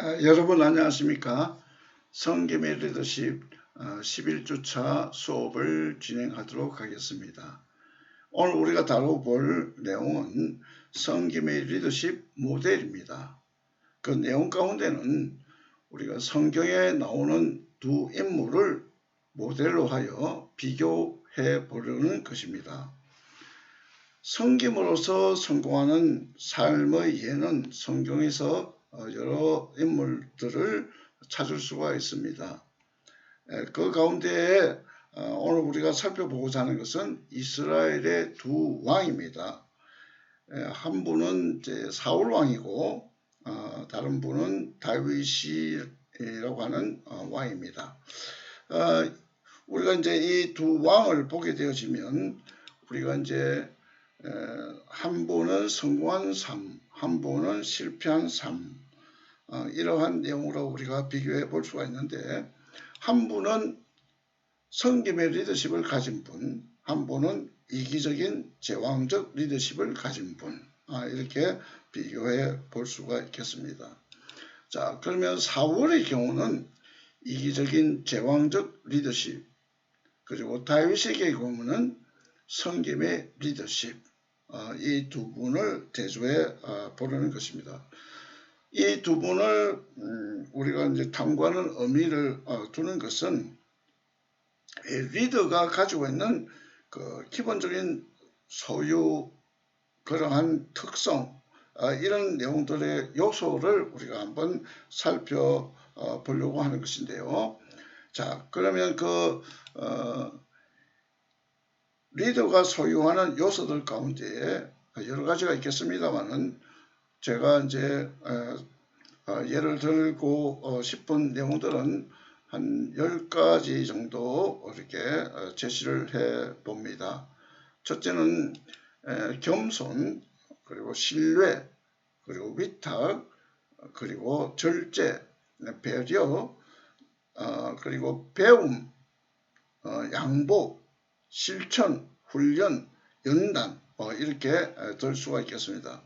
여러분 안녕하십니까? 성김의 리더십 11주차 수업을 진행하도록 하겠습니다. 오늘 우리가 다뤄볼 내용은 성김의 리더십 모델입니다. 그 내용 가운데는 우리가 성경에 나오는 두 인물을 모델로 하여 비교해 보려는 것입니다. 성김으로서 성공하는 삶의 예는 성경에서 여러 인물들을 찾을 수가 있습니다. 그 가운데 오늘 우리가 살펴보고자 하는 것은 이스라엘의 두 왕입니다. 한 분은 이제 사울 왕이고 다른 분은 다윗이라고 하는 왕입니다. 우리가 이제 이 두 왕을 보게 되어지면 우리가 이제 한 분은 성공한 삶, 한 분은 실패한 삶, 이러한 내용으로 우리가 비교해 볼 수가 있는데, 한 분은 성김의 리더십을 가진 분, 한 분은 이기적인 제왕적 리더십을 가진 분, 이렇게 비교해 볼 수가 있겠습니다. 자, 그러면 사울의 경우는 이기적인 제왕적 리더십, 그리고 다윗의 경우는 성김의 리더십, 이 두 분을 대조해 보려는 것입니다. 이 두 분을 우리가 이제 탐구하는 의미를 두는 것은 리더가 가지고 있는 그 기본적인 소유, 그러한 특성, 이런 내용들의 요소를 우리가 한번 살펴보려고 하는 것인데요. 자, 그러면 리더가 소유하는 요소들 가운데 여러 가지가 있겠습니다만은 제가 이제 예를 들고 싶은 내용들은 한 10가지 정도 이렇게 제시를 해 봅니다. 첫째는 겸손, 그리고 신뢰, 그리고 위탁, 그리고 절제, 배려, 그리고 배움, 양보, 실천, 훈련, 연단, 이렇게 들 수가 있겠습니다.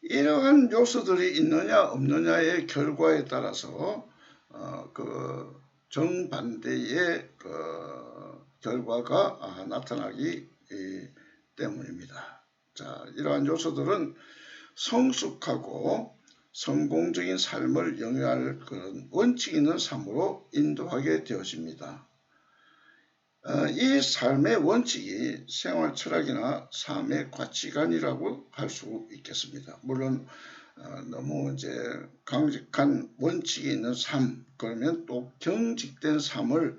이러한 요소들이 있느냐 없느냐의 결과에 따라서 그 정반대의 결과가 나타나기 때문입니다. 자, 이러한 요소들은 성숙하고 성공적인 삶을 영위할 그런 원칙 있는 삶으로 인도하게 되어집니다. 이 삶의 원칙이 생활 철학이나 삶의 가치관이라고 할 수 있겠습니다. 물론 너무 이제 강직한 원칙이 있는 삶, 그러면 또 경직된 삶을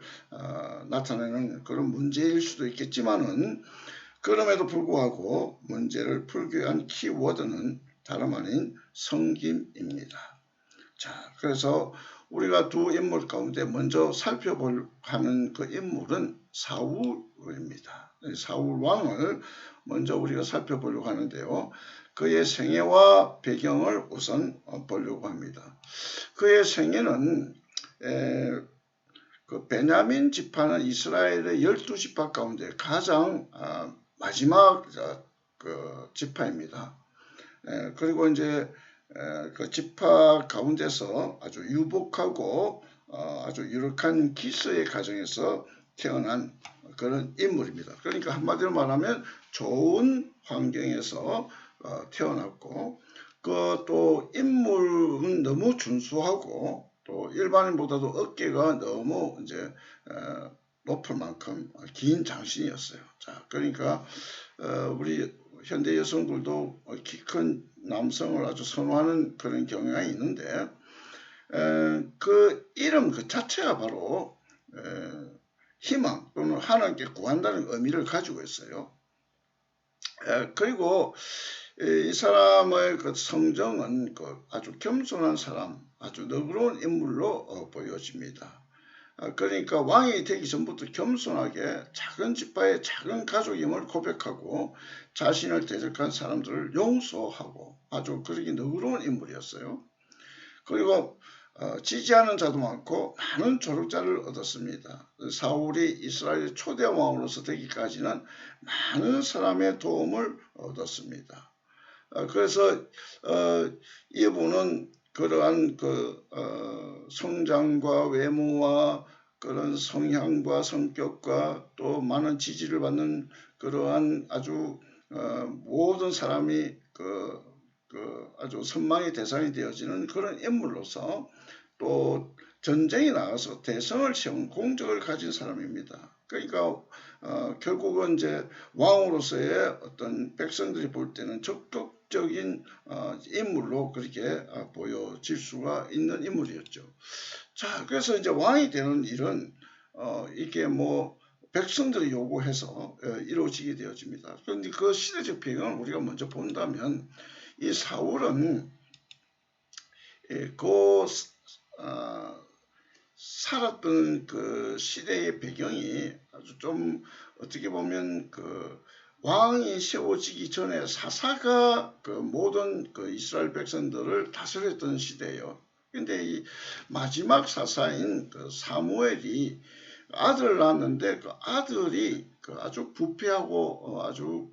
나타내는 그런 문제일 수도 있겠지만은, 그럼에도 불구하고 문제를 풀기 위한 키워드는 다름 아닌 성김입니다. 자, 그래서 우리가 두 인물 가운데 먼저 살펴볼 하는 그 인물은 사울입니다. 사울 왕을 먼저 우리가 살펴보려고 하는데요. 그의 생애와 배경을 우선 보려고 합니다. 그의 생애는 그 베냐민 지파는 이스라엘의 12지파 가운데 가장 마지막 그 지파입니다. 그리고 이제 그 지파 가운데서 아주 유복하고 아주 유력한 기스의 가정에서 태어난 그런 인물입니다. 그러니까 한마디로 말하면 좋은 환경에서 태어났고, 또 인물은 너무 준수하고 또 일반인보다도 어깨가 너무 이제 높을 만큼 긴 장신이었어요. 자, 그러니까 우리 현대 여성들도 키 큰 남성을 아주 선호하는 그런 경향이 있는데, 그 이름 그 자체가 바로 희망 또는 하나님께 구한다는 의미를 가지고 있어요. 그리고 이 사람의 그 성정은 아주 겸손한 사람, 아주 너그러운 인물로 보여집니다. 그러니까 왕이 되기 전부터 겸손하게 작은 지파의 작은 가족임을 고백하고 자신을 대적한 사람들을 용서하고 아주 그렇게 너그러운 인물이었어요. 그리고 지지하는 자도 많고 많은 조력자를 얻었습니다. 사울이 이스라엘의 초대 왕으로서 되기까지는 많은 사람의 도움을 얻었습니다. 그래서 이분은 그러한 성장과 외모와 그런 성향과 성격과 또 많은 지지를 받는 그러한 아주 모든 사람이 아주 선망의 대상이 되어지는 그런 인물로서 또 전쟁에 나가서 대성을 세운 공적을 가진 사람입니다. 그러니까 결국은 이제 왕으로서의 어떤 백성들이 볼 때는 적극적인 인물로 그렇게 보여질 수가 있는 인물이었죠. 자, 그래서 이제 왕이 되는 일은 이게 뭐 백성들이 요구해서 이루어지게 되어집니다. 그런데 그 시대적 배경을 우리가 먼저 본다면 이 사울은 그 살았던 그 시대의 배경이 아주 좀 어떻게 보면 왕이 세워지기 전에 사사가 모든 이스라엘 백성들을 다스렸던 시대예요. 근데 이 마지막 사사인 사무엘이 아들을 낳았는데 그 아들이 아주 부패하고 아주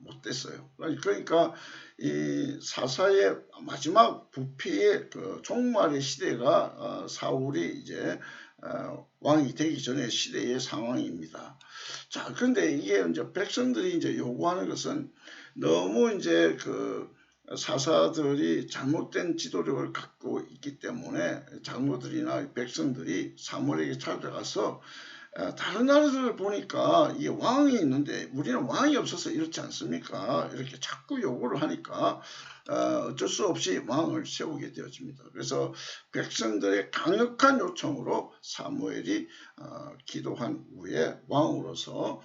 못됐어요. 그러니까 이 사사의 마지막 부패의 종말의 시대가 사울이 이제 왕이 되기 전의 시대의 상황입니다. 자, 그런데 이게 이제 백성들이 이제 요구하는 것은 너무 이제 사사들이 잘못된 지도력을 갖고 있기 때문에 장로들이나 백성들이 사무엘에게 찾아가서 다른 나라들을 보니까 이게 왕이 있는데 우리는 왕이 없어서 이렇지 않습니까? 이렇게 자꾸 요구를 하니까 어쩔 수 없이 왕을 세우게 되어집니다. 그래서 백성들의 강력한 요청으로 사무엘이 기도한 후에 왕으로서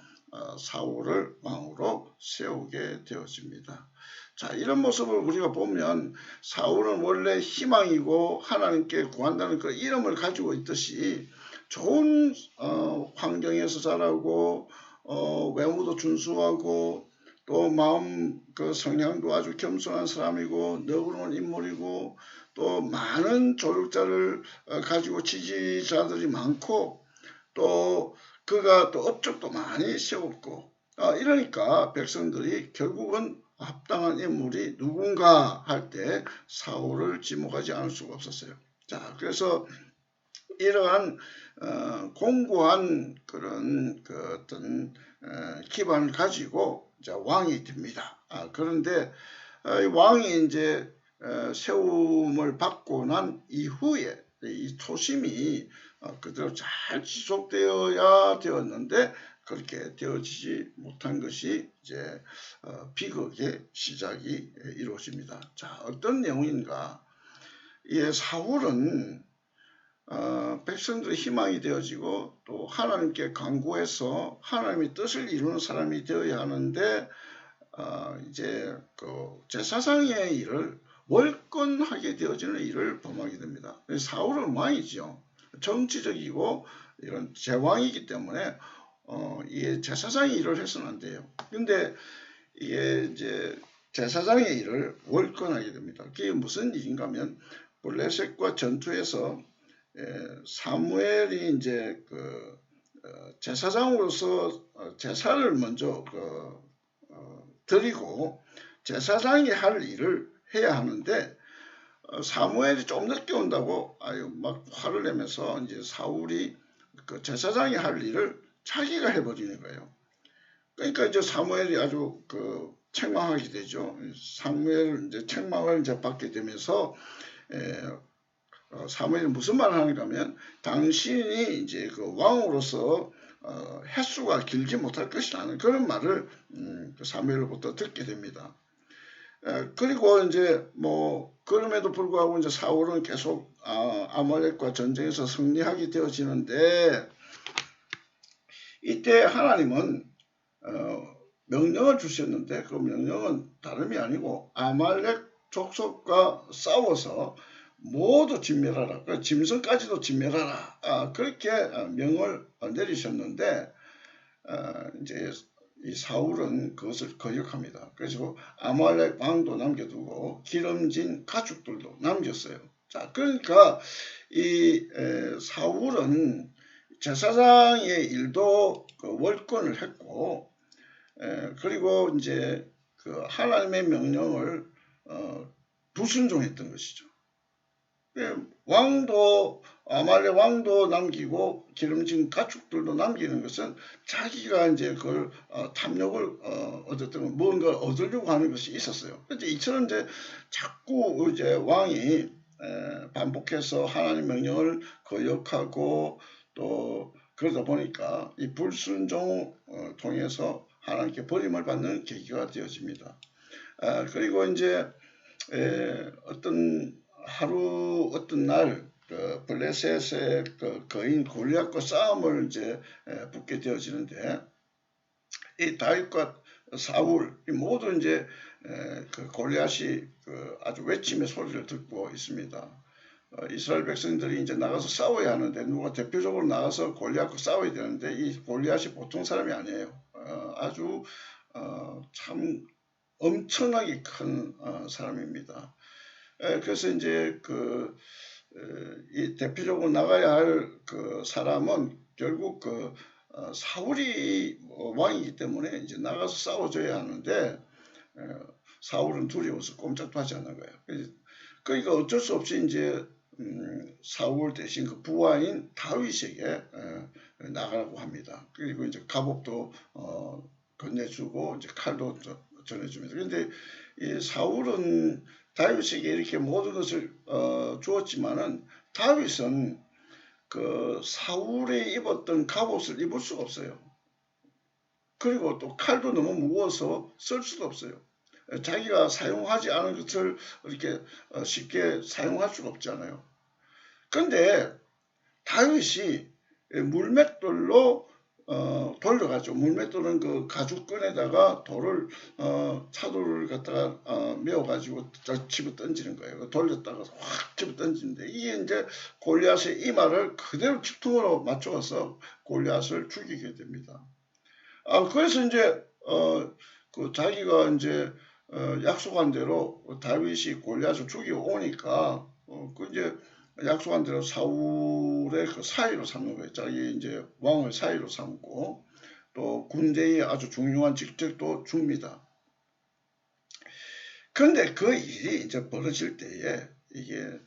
사울을 왕으로 세우게 되어집니다. 자, 이런 모습을 우리가 보면 사울은 원래 희망이고 하나님께 구한다는 그 이름을 가지고 있듯이 좋은 환경에서 자라고 외모도 준수하고 또 마음 성향도 아주 겸손한 사람이고 너그러운 인물이고 또 많은 조력자를 가지고 지지자들이 많고 또 그가 또 업적도 많이 세웠고 이러니까 백성들이 결국은 합당한 인물이 누군가 할 때 사울을 지목하지 않을 수가 없었어요. 자, 그래서 이러한 공고한 그런 어떤 기반을 가지고 이제 왕이 됩니다. 그런데 왕이 이제 세움을 받고 난 이후에 이 초심이 그대로 잘 지속되어야 되었는데 그렇게 되어지지 못한 것이 이제 비극의 시작이 이루어집니다. 자, 어떤 내용인가? 사울은 백성들의 희망이 되어지고 또 하나님께 간구해서 하나님의 뜻을 이루는 사람이 되어야 하는데 이제 제사장의 일을 월권하게 되어지는 일을 범하게 됩니다. 사울은 왕이죠. 정치적이고 이런 제왕이기 때문에 이게 제사장의 일을 해서는 안 돼요. 근데 이게 이제 제사장의 일을 월권하게 됩니다. 그게 무슨 일인가 하면 블레셋과 전투에서 사무엘이 이제 제사장으로서 제사를 먼저 드리고 제사장이 할 일을 해야 하는데 사무엘이 좀 늦게 온다고 막 화를 내면서 이제 사울이 제사장이 할 일을 자기가 해버리는 거예요. 그러니까 이제 사무엘이 아주 책망하게 되죠. 사무엘 이제 책망을 이제 받게 되면서 사무엘이 무슨 말을 하는가 하면 당신이 이제 왕으로서 횟수가 길지 못할 것이라는 그런 말을 사무엘로부터 듣게 됩니다. 그리고 이제 뭐 그럼에도 불구하고 이제 사울은 계속 아말렉과 전쟁에서 승리하게 되어지는데 이때 하나님은 명령을 주셨는데 그 명령은 다름이 아니고 아말렉 족속과 싸워서 모두 진멸하라. 짐승까지도 진멸하라. 그렇게 명을 내리셨는데 이제 이 사울은 그것을 거역합니다. 그래서 아말렉 왕도 남겨두고 기름진 가축들도 남겼어요. 자, 그러니까 이 사울은 제사장의 일도 월권을 했고 그리고 이제 하나님의 명령을 불순종했던 것이죠. 왕도 아말렉 왕도 남기고 기름진 가축들도 남기는 것은 자기가 이제 그걸 탐욕을 어쨌든 뭔가 얻으려고 하는 것이 있었어요. 이제 이처럼 이제 자꾸 이제 왕이 반복해서 하나님 명령을 거역하고 또 그러다 보니까 이 불순종을 통해서 하나님께 버림을 받는 계기가 되어집니다. 그리고 이제 어떤 날 블레셋의 거인 골리앗과 싸움을 이제 붙게 되어지는데 이 다윗과 사울 모두 이제 그 골리앗이 아주 외침의 소리를 듣고 있습니다. 이스라엘 백성들이 이제 나가서 싸워야 하는데 누가 대표적으로 나가서 골리앗과 싸워야 되는데 이 골리앗이 보통 사람이 아니에요. 아주 참 엄청나게 큰 사람입니다. 그래서 이제 이 대표적으로 나가야 할 그 사람은 결국 사울이 왕이기 때문에 이제 나가서 싸워줘야 하는데 사울은 두려워서 꼼짝도 하지 않는 거예요. 그러니까 어쩔 수 없이 이제 사울 대신 그 부하인 다윗에게 나가라고 합니다. 그리고 이제 갑옷도 건네주고 이제 칼도 전해줍니다. 그런데 이 사울은 다윗에게 이렇게 모든 것을 주었지만은 다윗은 그 사울이 입었던 갑옷을 입을 수가 없어요. 그리고 또 칼도 너무 무거워서 쓸 수도 없어요. 자기가 사용하지 않은 것을 이렇게 쉽게 사용할 수가 없잖아요. 그런데 다윗이 물맷돌로 돌려가죠. 물맷돌은 그 가죽끈에다가 차돌을 갖다가 메어가지고 집어 던지는 거예요. 돌렸다가 확 집어 던지는데 이게 이제 골리앗의 이마를 그대로 집통으로 맞춰서 골리앗을 죽이게 됩니다. 그래서 이제 자기가 이제 약속한 대로 다윗이 골리앗을 죽이고 오니까 이제 약속한 대로 사울의 그 사위로 삼는 거예요. 자기 이제 왕을 사위로 삼고 또 군대의 아주 중요한 직책도 줍니다. 그런데 그 일이 이제 벌어질 때에 이게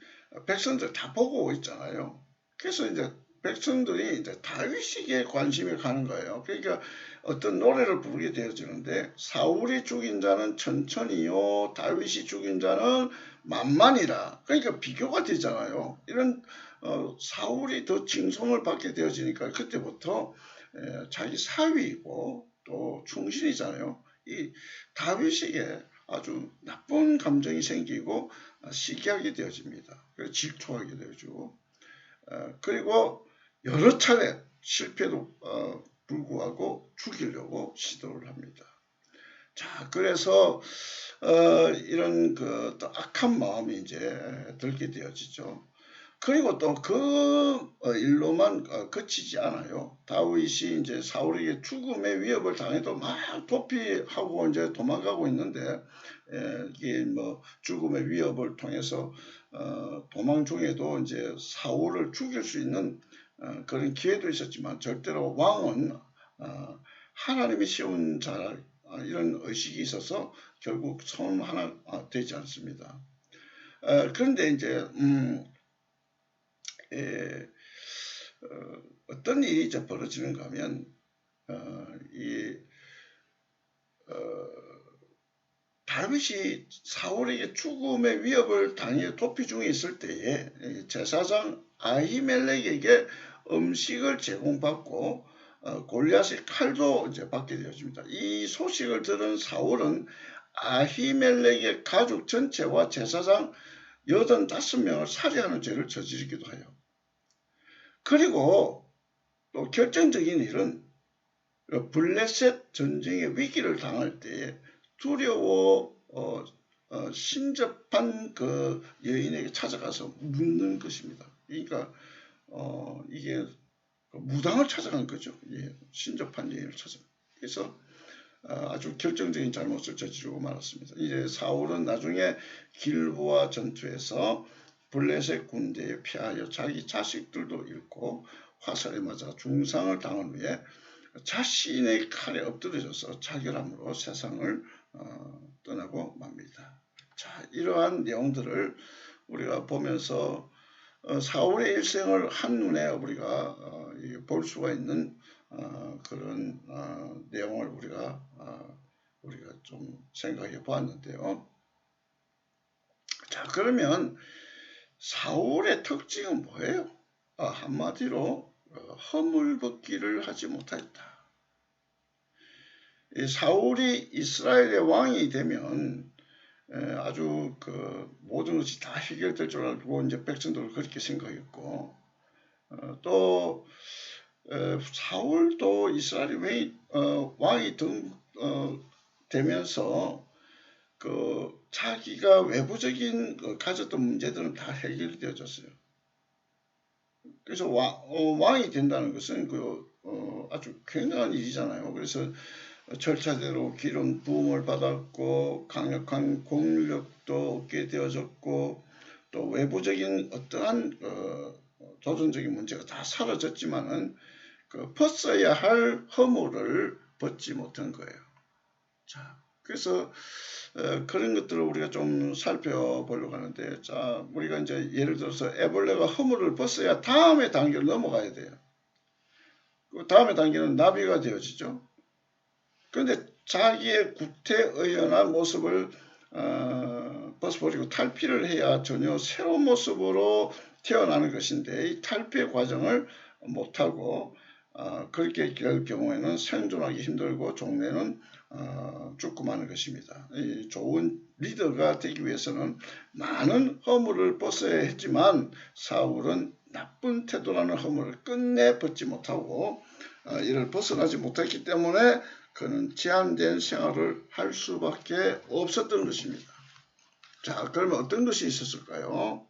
백성들 다 보고 있잖아요. 그래서 이제 백성들이 이제 다윗에게 관심이 가는 거예요. 그러니까 어떤 노래를 부르게 되어지는데 사울이 죽인 자는 천천히요 다윗이 죽인 자는 만만이라. 그러니까 비교가 되잖아요. 이런 사울이 더 칭송을 받게 되어지니까 그때부터 자기 사위이고 또 충신이잖아요. 이 다윗에게 아주 나쁜 감정이 생기고 시기하게 되어집니다. 그래서 질투하게 되어지고 그리고 여러 차례 실패도 불구하고 죽이려고 시도를 합니다. 자, 그래서 이런 또 악한 마음이 이제 들게 되어지죠. 그리고 또 일로만 그치지 않아요. 다윗이 이제 사울에게 죽음의 위협을 당해도 막 도피하고 이제 도망가고 있는데 이게 뭐 죽음의 위협을 통해서 도망 중에도 이제 사울을 죽일 수 있는 그런 기회도 있었지만 절대로 왕은 하나님이 씌운 자 이런 의식이 있어서 결국 손 하나 되지 않습니다. 그런데 이제 어떤 일이 이제 벌어지는가 하면 다윗이 사울에게 죽음의 위협을 당해 도피 중에 있을 때에 제사장 아히멜렉에게 음식을 제공받고 골리앗의 칼도 이제 받게 되어집니다. 이 소식을 들은 사울은 아히멜렉의 가족 전체와 제사장 85명을 살해하는 죄를 저지르기도 해요. 그리고 또 결정적인 일은 블레셋 전쟁의 위기를 당할 때에 두려워 신접한 그 여인에게 찾아가서 묻는 것입니다. 그러니까 이게 무당을 찾아간 거죠. 예, 신접한 여인을 찾아. 그래서 아주 결정적인 잘못을 저지르고 말았습니다. 이제 사울은 나중에 길보아 전투에서 블레셋 군대에 피하여 자기 자식들도 잃고 화살에 맞아 중상을 당한 후에 자신의 칼에 엎드려져서 자결함으로 세상을 떠나고 맙니다. 자, 이러한 내용들을 우리가 보면서 사울의 일생을 한눈에 우리가 볼 수가 있는 그런 내용을 우리가 좀 생각해 보았는데요. 자, 그러면 사울의 특징은 뭐예요? 한마디로 허물벗기를 하지 못했다. 사울이 이스라엘의 왕이 되면 아주 모든 것이 다 해결될 줄 알고 이제 백성들을 그렇게 생각했고, 또 사울도 이스라엘의 왕이 되면서 자기가 외부적인 가졌던 문제들은 다 해결되어졌어요. 그래서 왕이 된다는 것은 아주 굉장한 일이잖아요. 그래서 절차대로 기름 부음을 받았고 강력한 공력도 얻게 되어졌고, 또 외부적인 어떠한 도전적인 문제가 다 사라졌지만은 벗어야 할 허물을 벗지 못한 거예요. 자, 그래서 그런 것들을 우리가 좀 살펴보려고 하는데, 자, 우리가 이제 예를 들어서 애벌레가 허물을 벗어야 다음의 단계를 넘어가야 돼요. 그 다음의 단계는 나비가 되어지죠. 그런데 자기의 구태의연한 모습을 벗어버리고 탈피를 해야 전혀 새로운 모습으로 태어나는 것인데, 이 탈피의 과정을 못하고 그렇게 될 경우에는 생존하기 힘들고 종래는 죽고 마는 것입니다. 이 좋은 리더가 되기 위해서는 많은 허물을 벗어야 했지만 사울은 나쁜 태도라는 허물을 끝내 벗지 못하고 이를 벗어나지 못했기 때문에 그는 제한된 생활을 할 수밖에 없었던 것입니다. 자, 그러면 어떤 것이 있었을까요?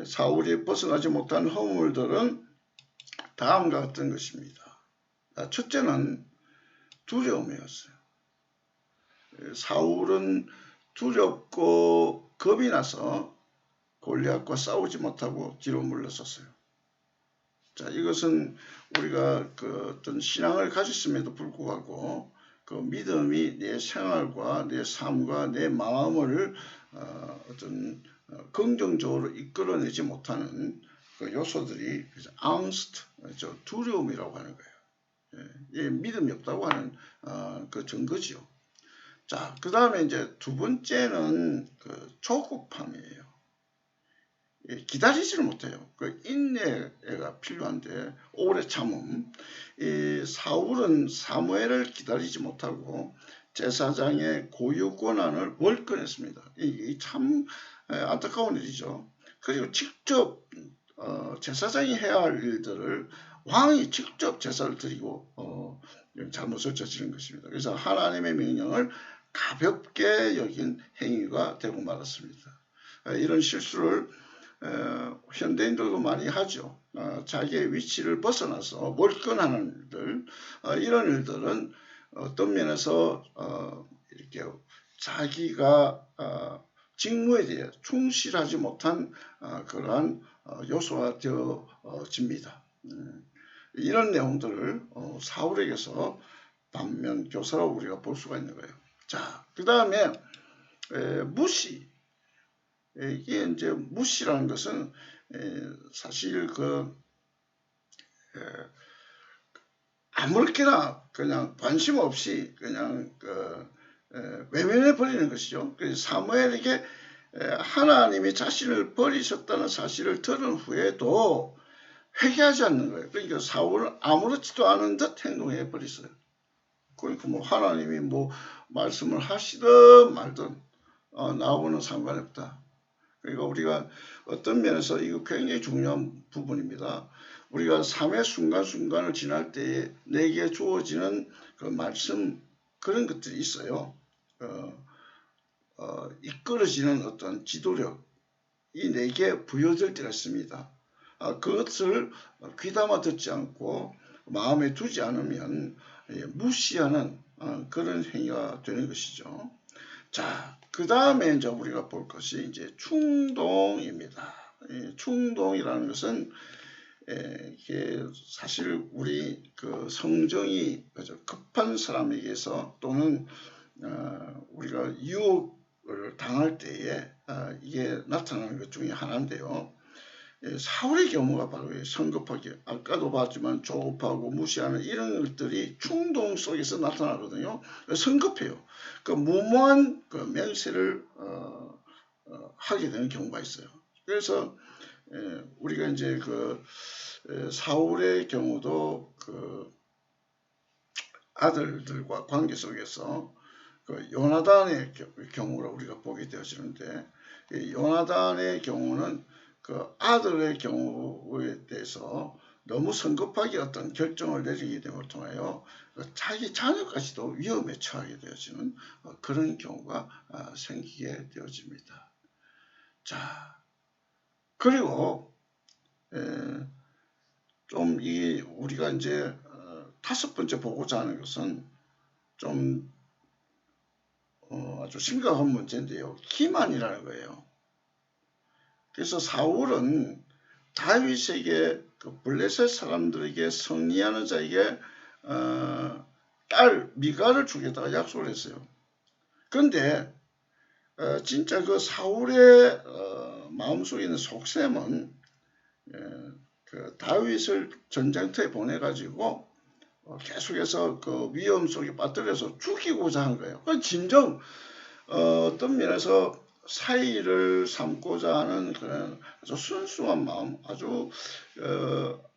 사울이 벗어나지 못한 허물들은 다음과 같은 것입니다. 첫째는 두려움이었어요. 사울은 두렵고 겁이 나서 골리앗과 싸우지 못하고 뒤로 물러섰어요. 자, 이것은 우리가 어떤 신앙을 가졌음에도 불구하고 그 믿음이 내 생활과 내 삶과 내 마음을 어떤 긍정적으로 이끌어내지 못하는 그 요소들이 angst, 두려움이라고 하는 거예요. 예, 믿음이 없다고 하는 그 증거지요. 자, 그 다음에 이제 두 번째는 조급함이에요. 기다리지를 못해요. 인내가 필요한데 오래 참음. 이 사울은 사무엘을 기다리지 못하고 제사장의 고유 권한을 월권했습니다. 이 참 안타까운 일이죠. 그리고 직접 제사장이 해야 할 일들을 왕이 직접 제사를 드리고 잘못을 저지른 것입니다. 그래서 하나님의 명령을 가볍게 여긴 행위가 되고 말았습니다. 이런 실수를 현대인들도 많이 하죠. 자기의 위치를 벗어나서 몰권하는 일들, 이런 일들은 어떤 면에서 이렇게 자기가 직무에 대해 충실하지 못한 그러한 요소가 되어집니다. 이런 내용들을 사울에게서 반면 교사로 우리가 볼 수가 있는 거예요. 자, 그 다음에 무시. 이게 이제 무시라는 것은 사실 아무렇게나 그냥 관심 없이 그냥 외면해 버리는 것이죠. 그래서 사무엘에게 하나님이 자신을 버리셨다는 사실을 들은 후에도 회개하지 않는 거예요. 그러니까 사울은 아무렇지도 않은 듯 행동해 버렸어요. 그러니까 하나님이 말씀을 하시든 말든 나하고는 상관이 없다. 그러니까 우리가 어떤 면에서 이거 굉장히 중요한 부분입니다. 우리가 삶의 순간순간을 지날 때에 내게 주어지는 그 말씀, 그런 것들이 있어요. 이끌어지는 어떤 지도력이 내게 부여될 때가 있습니다. 그것을 귀담아 듣지 않고 마음에 두지 않으면 무시하는 그런 행위가 되는 것이죠. 자, 그 다음에 이제 우리가 볼 것이 이제 충동입니다. 충동이라는 것은 이게 사실 우리 성정이 급한 사람에게서 또는 우리가 유혹을 당할 때에 이게 나타나는 것 중에 하나인데요. 사울의 경우가 바로 성급하게, 아까도 봤지만 조급하고 무시하는 이런 것들이 충동 속에서 나타나거든요. 성급해요. 그 무모한 그 맹세를 하게 되는 경우가 있어요. 그래서 우리가 이제 그 사울의 경우도 그 아들들과 관계 속에서 그 요나단의 경우를 우리가 보게 되어지는데, 요나단의 경우는 그 아들의 경우에 대해서 너무 성급하게 어떤 결정을 내리게 됨을 통하여 자기 자녀까지도 위험에 처하게 되어지는 그런 경우가 생기게 되어집니다. 자, 그리고 좀 이 우리가 이제 다섯 번째 보고자 하는 것은 좀 아주 심각한 문제인데요. 기만이라는 거예요. 그래서 사울은 다윗에게 그 블레셋 사람들에게 승리하는 자에게 딸 미가를 주겠다고 약속을 했어요. 그런데 진짜 그 사울의 마음속에 있는 속셈은 그 다윗을 전쟁터에 보내가지고 계속해서 그 위험 속에 빠뜨려서 죽이고자 한 거예요. 그 진정 어떤 면에서 사이를 삼고자 하는 그런 아주 순수한 마음, 아주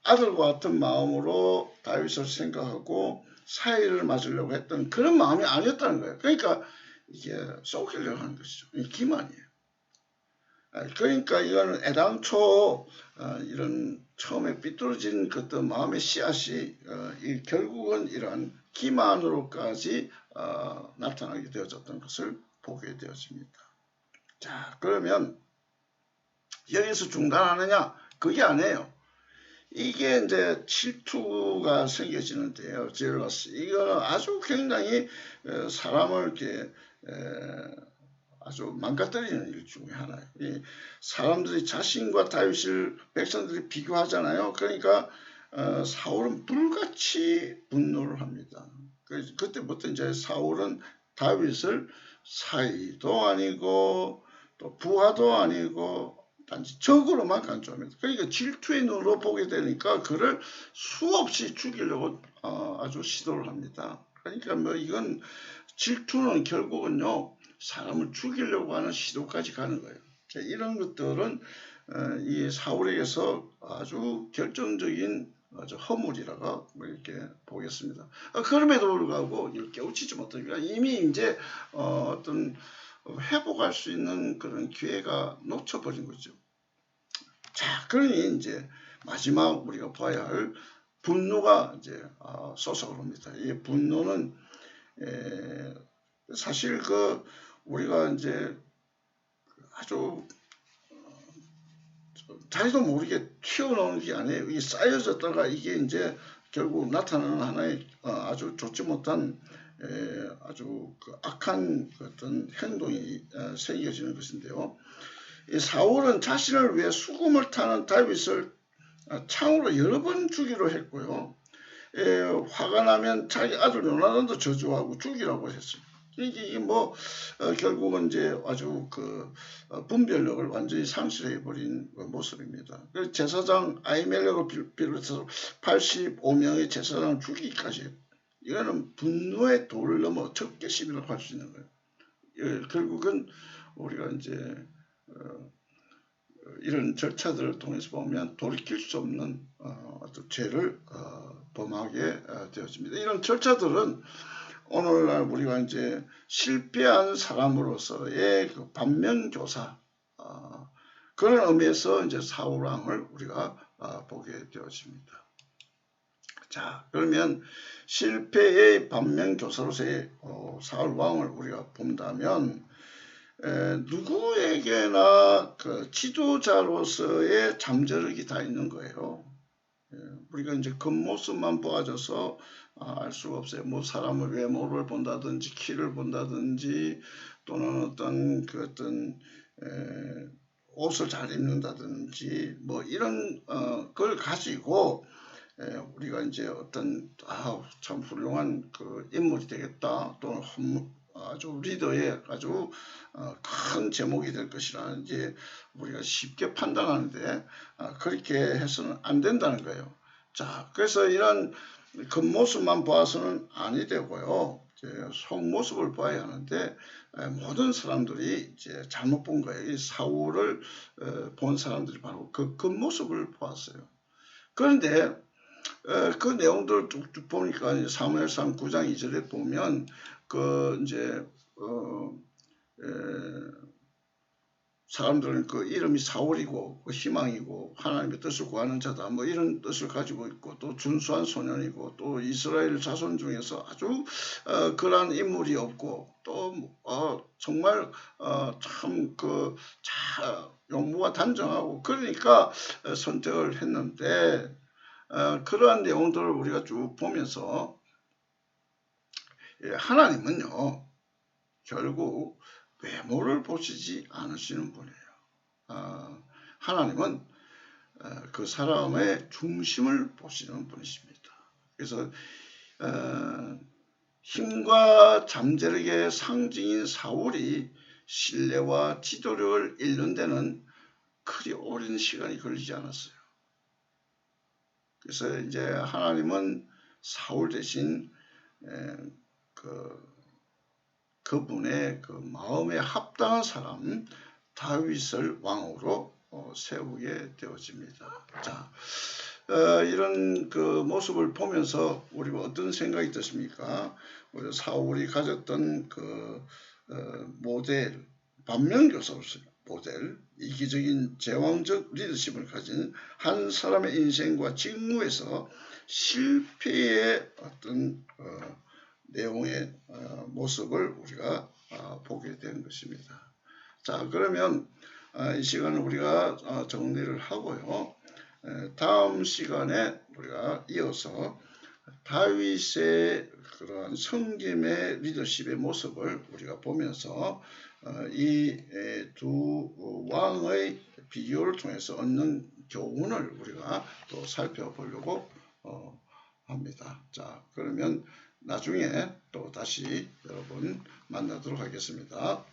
아들과 같은 마음으로 다윗을 생각하고 사이를 맞으려고 했던 그런 마음이 아니었다는 거예요. 그러니까 이게 쏘기려고 하는 것이죠. 기만이에요. 그러니까 이거는 애당초 이런 처음에 삐뚤어진 그 어떤 마음의 씨앗이 결국은 이러한 기만으로까지 나타나게 되어졌던 것을 보게 되어집니다. 자, 그러면 여기서 중단하느냐? 그게 아니에요. 이게 이제 질투가 생겨지는데요. 제러스. 이거는 아주 굉장히 사람을 이렇게 아주 망가뜨리는 일 중에 하나예요. 사람들이 자신과 다윗을 백성들이 비교하잖아요. 그러니까 사울은 불같이 분노를 합니다. 그때부터 이제 사울은 다윗을 사이도 아니고 또 부하도 아니고 단지 적으로만 간주합니다. 그러니까 질투의 눈으로 보게 되니까 그를 수없이 죽이려고 아주 시도를 합니다. 그러니까 뭐 이건 질투는 결국은요 사람을 죽이려고 하는 시도까지 가는 거예요. 이런 것들은 이 사울에게서 아주 결정적인 아주 허물이라고 이렇게 보겠습니다. 그럼에도 불구하고 이걸 깨우치지 못하니까 이미 이제 어떤 회복할 수 있는 그런 기회가 놓쳐버린 거죠. 자, 그러니 이제 마지막 우리가 봐야 할 분노가 이제 솟아오릅니다. 이 분노는 사실 그 우리가 이제 아주 자기도 모르게 튀어나오는 게 아니에요. 이게 쌓여졌다가 이게 이제 결국 나타나는 하나의 아주 좋지 못한 아주 그 악한 어떤 행동이 생겨지는 것인데요. 이 사울은 자신을 위해 수금을 타는 다윗을 창으로 여러 번 죽이려 했고요. 화가 나면 자기 아들 요나단도 저주하고 죽이라고 했습니다. 이게 뭐 결국은 이제 아주 그 분별력을 완전히 상실해 버린 모습입니다. 제사장 아히멜렉을 비롯해서 85명의 제사장을 죽이기까지 이거는 분노의 도를 넘어 적개심이라고 할 수 있는 거예요. 결국은 우리가 이제 이런 절차들을 통해서 보면 돌이킬 수 없는 어떤 죄를 범하게 되어집니다. 이런 절차들은 오늘날 우리가 이제 실패한 사람으로서의 그 반면교사 그런 의미에서 이제 사울 왕을 우리가 보게 되어집니다. 자, 그러면 실패의 반면교사로서의 사울 왕을 우리가 본다면 누구에게나 그 지도자로서의 잠재력이 다 있는 거예요. 우리가 이제 겉모습만 보아져서 알 수가 없어요. 뭐 사람의 외모를 본다든지 키를 본다든지 또는 어떤 옷을 잘 입는다든지 뭐 이런 걸 가지고 우리가 이제 어떤 참 훌륭한 그 인물이 되겠다 또는 아주 리더의 아주 큰 제목이 될 것이라 이제 우리가 쉽게 판단하는데 그렇게 해서는 안 된다는 거예요. 자, 그래서 이런 겉모습만 봐서는 아니 되고요. 속모습을 봐야 하는데 모든 사람들이 이제 잘못 본 거예요. 이 사울을 본 사람들이 바로 그 겉모습을 보았어요. 그런데 그 내용들을 쭉 보니까 사무엘상 9장 2절에 보면 그 이제 사람들은 그 이름이 사울이고 그 희망이고 하나님의 뜻을 구하는 자다 뭐 이런 뜻을 가지고 있고 또 준수한 소년이고 또 이스라엘 자손 중에서 아주 그러한 인물이 없고 또 정말 참 그 용모가 단정하고 그러니까 선택을 했는데 그러한 내용들을 우리가 쭉 보면서 하나님은요 결국 외모를 보시지 않으시는 분이에요. 하나님은 그 사람의 중심을 보시는 분이십니다. 그래서 힘과 잠재력의 상징인 사울이 신뢰와 지도력을 잃는 데는 그리 오랜 시간이 걸리지 않았어요. 그래서 이제 하나님은 사울 대신 그분의 그 마음에 합당한 사람 다윗을 왕으로 세우게 되어집니다. 자, 이런 그 모습을 보면서 우리가 어떤 생각이 드십니까? 우리 사울이 가졌던 그 모델, 반면교사로서의 모델, 이기적인 제왕적 리더십을 가진 한 사람의 인생과 직무에서 실패의 어떤 내용의 모습을 우리가 보게 된 것입니다. 자, 그러면 이 시간을 우리가 정리를 하고요. 다음 시간에 우리가 이어서 다윗의 그러한 성김의 리더십의 모습을 우리가 보면서 이 두 왕의 비교를 통해서 얻는 교훈을 우리가 또 살펴보려고 합니다. 자, 그러면 나중에 또 다시 여러분 만나도록 하겠습니다.